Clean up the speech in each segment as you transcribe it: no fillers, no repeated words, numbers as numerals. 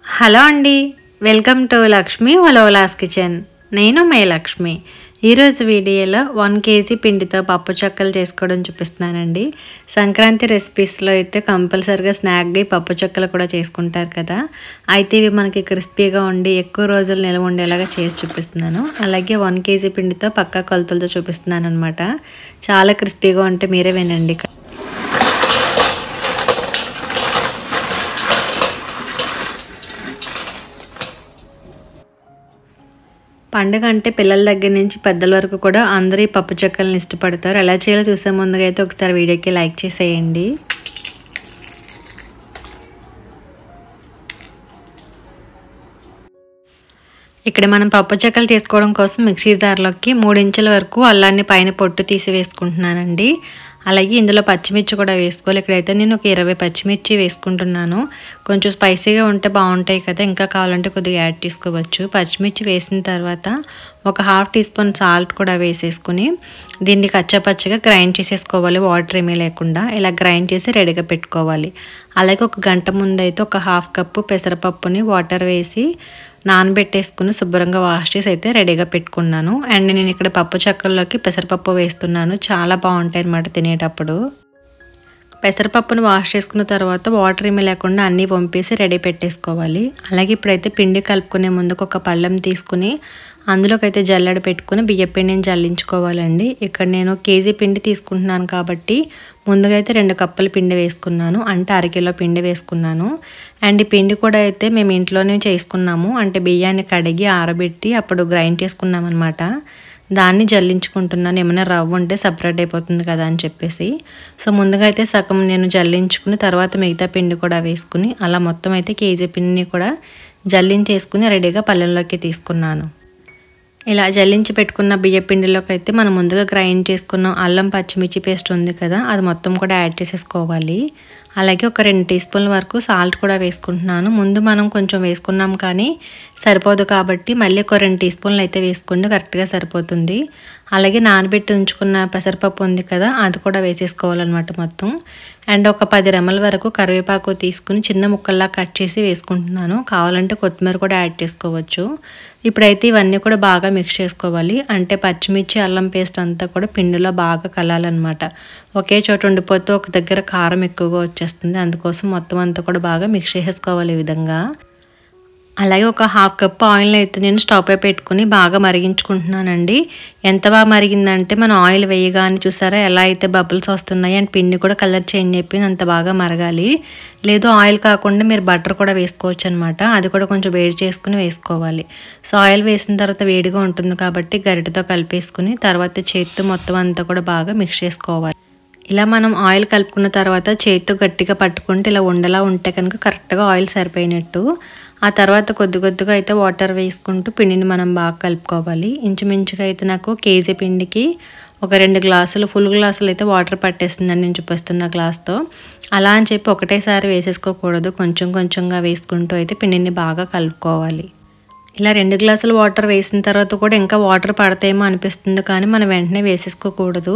Hello అండి, welcome to Lakshmi వలోలాస్ kitchen. నేను మే లక్ష్మి. ఈరోజు వీడియోలో 1 kg పిండితో పప్పు చెక్కలు చేసుకోవడం చూపిస్తున్నానండి. సంక్రాంతి రెసిపీస్లో అయితే కంపల్సరిగా స్నాక్గా పప్పు చెక్కలు కూడా చేసుకుంటారు కదా. అయితే ఇవి మనకి క్రిస్పీగా ఉండి ఎక్కువ రోజులు నిల్వ ఉండేలాగా చేసి చూపిస్తున్నాను. అలాగే 1 kg పిండితో పక్కా కొలతలతో చూపిస్తున్నాను అనమాట. చాలా క్రిస్పీగా ఉంటే మీరే వినండి. పండుగ అంటే పిల్లల దగ్గర నుంచి పెద్దల వరకు కూడా అందరూ ఈ పప్పు చెక్కలను ఇష్టపడతారు. ఎలా చేయాలో చూసే ముందుగా అయితే ఒకసారి వీడియోకి లైక్ చేసేయండి. ఇక్కడ మనం పప్పు చెక్కలు చేసుకోవడం కోసం మిక్సీ జార్లోకి 3 ఇంచుల వరకు అల్లాన్ని పైన పొట్టు తీసి వేసుకుంటున్నానండి. అలాగే ఇందులో పచ్చిమిర్చి కూడా వేసుకోవాలి. ఇక్కడైతే నేను ఒక 20 పచ్చిమిర్చి వేసుకుంటున్నాను. కొంచెం స్పైసీగా ఉంటే బాగుంటాయి కదా, ఇంకా కావాలంటే కొద్దిగా యాడ్ చేసుకోవచ్చు. పచ్చిమిర్చి వేసిన తర్వాత ఒక 1/2 టీ స్పూన్ సాల్ట్ కూడా వేసేసుకుని దీన్ని కచ్చాపచ్చగా గ్రైండ్ చేసేసుకోవాలి. వాటర్ ఏమీ లేకుండా ఇలా గ్రైండ్ చేసి రెడీగా పెట్టుకోవాలి. అలాగే ఒక గంట ముందు అయితే ఒక 1/2 కప్పు పెసరపప్పుని వాటర్ వేసి నానబెట్టేసుకుని శుభ్రంగా వాష్ చేసి అయితే రెడీగా పెట్టుకున్నాను. అండ్ నేను ఇక్కడ పప్పు చెక్కల్లోకి పెసరపప్పు వేస్తున్నాను. చాలా బాగుంటాయి అన్నమాట తినేటప్పుడు. పెసరపప్పును వాష్ చేసుకున్న తర్వాత వాటర్ ఏమీ లేకుండా అన్నీ వంపేసి రెడీ పెట్టేసుకోవాలి. అలాగే ఇప్పుడైతే పిండి కలుపుకునే ముందుకు ఒక పళ్ళెం తీసుకుని అందులోకి అయితే జల్లెడ పెట్టుకుని బియ్య పిండిని జల్లించుకోవాలండి. ఇక్కడ నేను కేజీ పిండి తీసుకుంటున్నాను కాబట్టి ముందుగా అయితే 2 కప్పుల పిండి వేసుకున్నాను, అంటే 1/2 కిలో పిండి వేసుకున్నాను. అండ్ ఈ పిండి కూడా అయితే మేము ఇంట్లోనే చేసుకున్నాము, అంటే బియ్యాన్ని కడిగి ఆరబెట్టి అప్పుడు గ్రైండ్ చేసుకున్నాం అనమాట. దాన్ని జల్లించుకుంటున్నాను, ఏమైనా రవ్వ ఉంటే సపరేట్ అయిపోతుంది కదా అని చెప్పేసి. సో ముందుగా అయితే సగం నేను జల్లించుకుని తర్వాత మిగతా పిండి కూడా వేసుకుని అలా మొత్తం అయితే కేజీ పిండిని కూడా జల్లించేసుకుని రెడీగా పళ్ళెంలోకి తీసుకున్నాను. ఇలా జల్లించి పెట్టుకున్న బియ్య పిండిలోకి అయితే మనం ముందుగా గ్రైండ్ చేసుకున్న అల్లం పచ్చిమిర్చి పేస్ట్ ఉంది కదా, అది మొత్తం కూడా యాడ్ చేసేసుకోవాలి. అలాగే ఒక 2 టీ స్పూన్ల వరకు సాల్ట్ కూడా వేసుకుంటున్నాను. ముందు మనం కొంచెం వేసుకున్నాం కానీ సరిపోదు కాబట్టి మళ్ళీ ఒక 2 టీ స్పూన్లు అయితే వేసుకోండి, కరెక్ట్గా సరిపోతుంది. అలాగే నానబెట్టి ఉంచుకున్న పెసరపప్పు ఉంది కదా, అది కూడా వేసేసుకోవాలన్నమాట మొత్తం. అండ్ ఒక 10 రెమ్మల వరకు కరివేపాకు తీసుకుని చిన్న ముక్కల్లా కట్ చేసి వేసుకుంటున్నాను. కావాలంటే కొత్తిమీర కూడా యాడ్ చేసుకోవచ్చు. ఇప్పుడైతే ఇవన్నీ కూడా బాగా మిక్స్ చేసుకోవాలి, అంటే పచ్చిమిర్చి అల్లం పేస్ట్ అంతా కూడా పిండిలో బాగా కలాలన్నమాట. ఒకే చోట ఉండిపోతే ఒక దగ్గర కారం ఎక్కువగా వచ్చేస్తుంది, అందుకోసం మొత్తం అంతా కూడా బాగా మిక్స్ చేసుకోవాలి ఈ విధంగా. అలాగే ఒక 1/2 కప్ ఆయిల్ని అయితే నేను స్టవ్ పై పెట్టుకుని బాగా మరిగించుకుంటున్నానండి. ఎంత బాగా మరిగిందంటే మనం ఆయిల్ వేయగానే చూసారా ఎలా అయితే బబుల్స్ వస్తున్నాయి, అండ్ పిండి కూడా కలర్ చేంజ్ అయిపోయింది, అంత బాగా మరగాలి. లేదు ఆయిల్ కాకుండా మీరు బటర్ కూడా వేసుకోవచ్చు అనమాట, అది కూడా కొంచెం వేడి చేసుకుని వేసుకోవాలి. సో ఆయిల్ వేసిన తర్వాత వేడిగా ఉంటుంది కాబట్టి గరిటెతో కలిపేసుకుని తర్వాత చేతితో మొత్తం అంతా కూడా బాగా మిక్స్ చేసుకోవాలి. ఇలా మనం ఆయిల్ కలుపుకున్న తర్వాత చేతితో గట్టిగా పట్టుకుంటే ఇలా ఉండలా ఉంటే కనుక కరెక్ట్గా ఆయిల్ సరిపోయినట్టు. ఆ తర్వాత కొద్దిగా అయితే వాటర్ వేసుకుంటూ పిండిని మనం బాగా కలుపుకోవాలి. ఇంచుమించుగా అయితే నాకు కేజీ పిండికి ఒక 2 గ్లాసులు ఫుల్ గ్లాసులు అయితే వాటర్ పట్టేస్తుందని నేను చూపిస్తున్న గ్లాస్తో. అలా అని చెప్పి ఒకటేసారి వేసేసుకోకూడదు, కొంచెం కొంచెంగా వేసుకుంటూ అయితే పిండిని బాగా కలుపుకోవాలి. ఇలా 2 గ్లాసులు వాటర్ వేసిన తర్వాత కూడా ఇంకా వాటర్ పడతాయేమో అనిపిస్తుంది కానీ మనం వెంటనే వేసేసుకోకూడదు.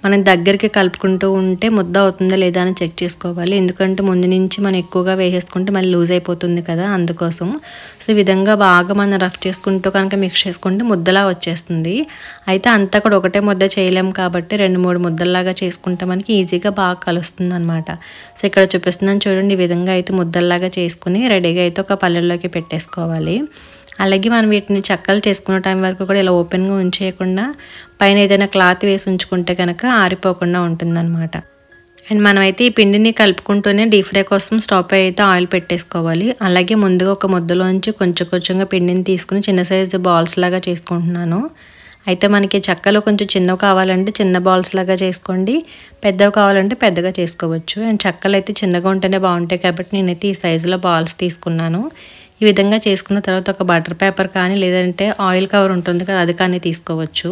మనం దగ్గరికి కలుపుకుంటూ ఉంటే ముద్ద అవుతుందా లేదా అని చెక్ చేసుకోవాలి, ఎందుకంటే ముందు నుంచి మనం ఎక్కువగా వేసేసుకుంటే మళ్ళీ లూజ్ అయిపోతుంది కదా, అందుకోసం. సో ఈ విధంగా బాగా మనం రఫ్ చేసుకుంటూ కనుక మిక్స్ చేసుకుంటే ముద్దలా వచ్చేస్తుంది. అయితే అంతా కూడా ఒకటే ముద్ద చేయలేము కాబట్టి 2-3 ముద్దల్లాగా చేసుకుంటే మనకి ఈజీగా బాగా కలుస్తుంది అనమాట. సో ఇక్కడ చూపిస్తున్నాను చూడండి, ఈ విధంగా అయితే ముద్దల్లాగా చేసుకుని రెడీగా అయితే ఒక పళ్ళెల్లోకి పెట్టేసుకోవాలి. అలాగే మనం వీటిని చెక్కలు చేసుకున్న టైం వరకు కూడా ఇలా ఓపెన్గా ఉంచేయకుండా పైన ఏదైనా క్లాత్ వేసి ఉంచుకుంటే కనుక ఆరిపోకుండా ఉంటుందన్నమాట. అండ్ మనమైతే ఈ పిండిని కలుపుకుంటూనే డీప్ ఫ్రై కోసం స్టవ్ పై అయితే ఆయిల్ పెట్టేసుకోవాలి. అలాగే ముందుగా ఒక ముద్దలోంచి కొంచెం కొంచెంగా పిండిని తీసుకుని చిన్న సైజు బాల్స్ లాగా చేసుకుంటున్నాను. అయితే మనకి చెక్కలు కొంచెం చిన్నవి కావాలంటే చిన్న బాల్స్ లాగా చేసుకోండి, పెద్దవి కావాలంటే పెద్దగా చేసుకోవచ్చు. అండ్ చెక్కలు అయితే చిన్నగా ఉంటేనే బాగుంటాయి కాబట్టి నేనైతే ఈ సైజులో బాల్స్ తీసుకున్నాను. ఈ విధంగా చేసుకున్న తర్వాత ఒక బటర్ పేపర్ కానీ లేదంటే ఆయిల్ కవర్ ఉంటుంది కదా, అది కానీ తీసుకోవచ్చు.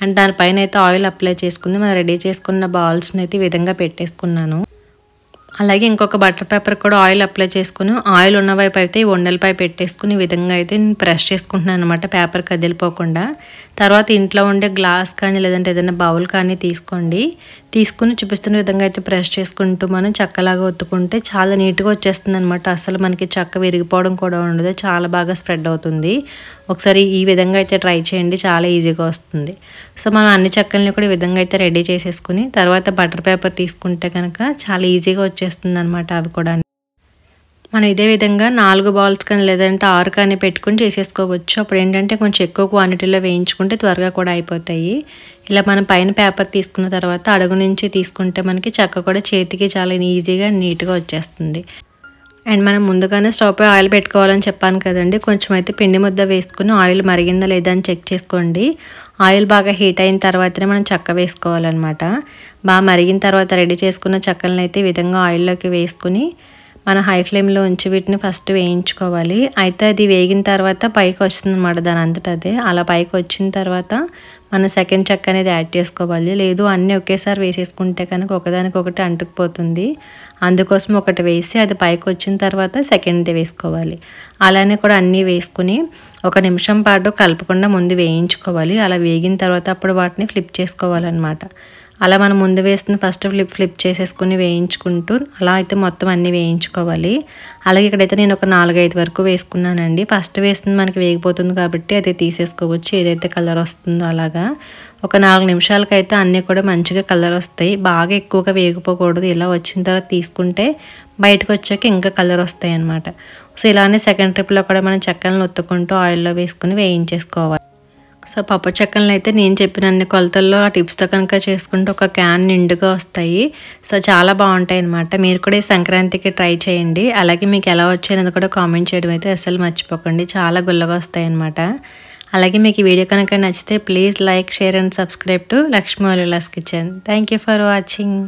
అండ్ దానిపైన అయితే ఆయిల్ అప్లై చేసుకుని మనం రెడీ చేసుకున్న బాల్స్ని అయితే ఈ విధంగా పెట్టేసుకున్నాను. అలాగే ఇంకొక బటర్ పేపర్ కూడా ఆయిల్ అప్లై చేసుకుని ఆయిల్ ఉన్న వైపు అయితే ఈ ఉండలపై పెట్టేసుకుని ఈ విధంగా అయితే నేను ప్రెస్ చేసుకుంటున్నాను అనమాట, పేపర్ కదిలిపోకుండా. తర్వాత ఇంట్లో ఉండే గ్లాస్ కానీ లేదంటే ఏదైనా బౌల్ కానీ తీసుకుని చూపిస్తున్న విధంగా అయితే ప్రెస్ చేసుకుంటూ మనం చెక్కలాగా ఒత్తుకుంటే చాలా నీట్గా వచ్చేస్తుంది అనమాట. అసలు మనకి చెక్క విరిగిపోవడం కూడా ఉండదు, చాలా బాగా స్ప్రెడ్ అవుతుంది. ఒకసారి ఈ విధంగా అయితే ట్రై చేయండి, చాలా ఈజీగా వస్తుంది. సో మనం అన్ని చెక్కల్ని కూడా ఈ విధంగా అయితే రెడీ చేసేసుకుని తర్వాత బటర్ పేపర్ తీసుకుంటే కనుక చాలా ఈజీగా వచ్చేస్తుంది అనమాట. అవి కూడా మనం ఇదే విధంగా 4 బాల్స్ కానీ లేదంటే 6 కానీ పెట్టుకుని చేసేసుకోవచ్చు. అప్పుడు ఏంటంటే కొంచెం ఎక్కువ క్వాంటిటీలో వేయించుకుంటే త్వరగా కూడా అయిపోతాయి. ఇలా మనం పైన పేపర్ తీసుకున్న తర్వాత అడుగు నుంచి తీసుకుంటే మనకి చెక్క కూడా చేతికి చాలా ఈజీగా నీట్గా వచ్చేస్తుంది. అండ్ మనం ముందుగానే స్టవ్ పై ఆయిల్ పెట్టుకోవాలని చెప్పాను కదండి. కొంచెం అయితే పిండి ముద్ద వేసుకుని ఆయిల్ మరిగిందా లేదా అని చెక్ చేసుకోండి. ఆయిల్ బాగా హీట్ అయిన తర్వాతనే మనం చెక్క వేసుకోవాలన్నమాట. బాగా మరిగిన తర్వాత రెడీ చేసుకున్న చెక్కలను అయితే ఈ విధంగా ఆయిల్లోకి వేసుకుని మనం హై ఫ్లేమ్లో ఉంచి వీటిని ఫస్ట్ వేయించుకోవాలి. అయితే అది వేగిన తర్వాత పైకి వస్తుంది అనమాట దాని అంతటా అదే. అలా పైకి వచ్చిన తర్వాత మనం సెకండ్ చెక్క అనేది యాడ్ చేసుకోవాలి. లేదు అన్నీ ఒకేసారి వేసేసుకుంటే కనుక ఒకదానికొకటి అంటుకుపోతుంది. అందుకోసం ఒకటి వేసి అది పైకి వచ్చిన తర్వాత సెకండ్ది వేసుకోవాలి. అలానే కూడా అన్నీ వేసుకుని 1 నిమిషం పాటు కలపకుండా ముందు వేయించుకోవాలి. అలా వేగిన తర్వాత అప్పుడు వాటిని ఫ్లిప్ చేసుకోవాలన్నమాట. అలా మనం ముందు వేసిన ఫస్ట్ ఫ్లిప్ చేసేసుకుని వేయించుకుంటూ అలా అయితే మొత్తం అన్నీ వేయించుకోవాలి. అలాగే ఇక్కడైతే నేను ఒక 4-5 వరకు వేసుకున్నానండి. ఫస్ట్ వేస్తుంది మనకి వేగిపోతుంది కాబట్టి అయితే తీసేసుకోవచ్చు, ఏదైతే కలర్ వస్తుందో అలాగా. ఒక 4 నిమిషాలకైతే అన్నీ కూడా మంచిగా కలర్ వస్తాయి. బాగా ఎక్కువగా వేగిపోకూడదు. ఇలా వచ్చిన తర్వాత తీసుకుంటే బయటకు వచ్చాక ఇంకా కలర్ వస్తాయి అన్నమాట. సో ఇలానే సెకండ్ ట్రిప్లో కూడా మనం చెక్కలను ఒత్తుకుంటూ ఆయిల్లో వేసుకుని వేయించేసుకోవాలి. సో పప్పు చెక్కలను అయితే నేను చెప్పిన అన్ని కొలతల్లో ఆ టిప్స్తో కనుక చేసుకుంటే ఒక క్యాన్ నిండుగా వస్తాయి. సో చాలా బాగుంటాయి అన్నమాట. మీరు కూడా ఈ సంక్రాంతికి ట్రై చేయండి. అలాగే మీకు ఎలా వచ్చాయనేది కూడా కామెంట్ చేయడం అయితే అసలు మర్చిపోకండి, చాలా గుల్లగా వస్తాయి అన్నమాట. అలాగే మీకు ఈ వీడియో కనుక నచ్చితే please like, share and subscribe to Lakshmi Vallula's kitchen. Thank you for watching.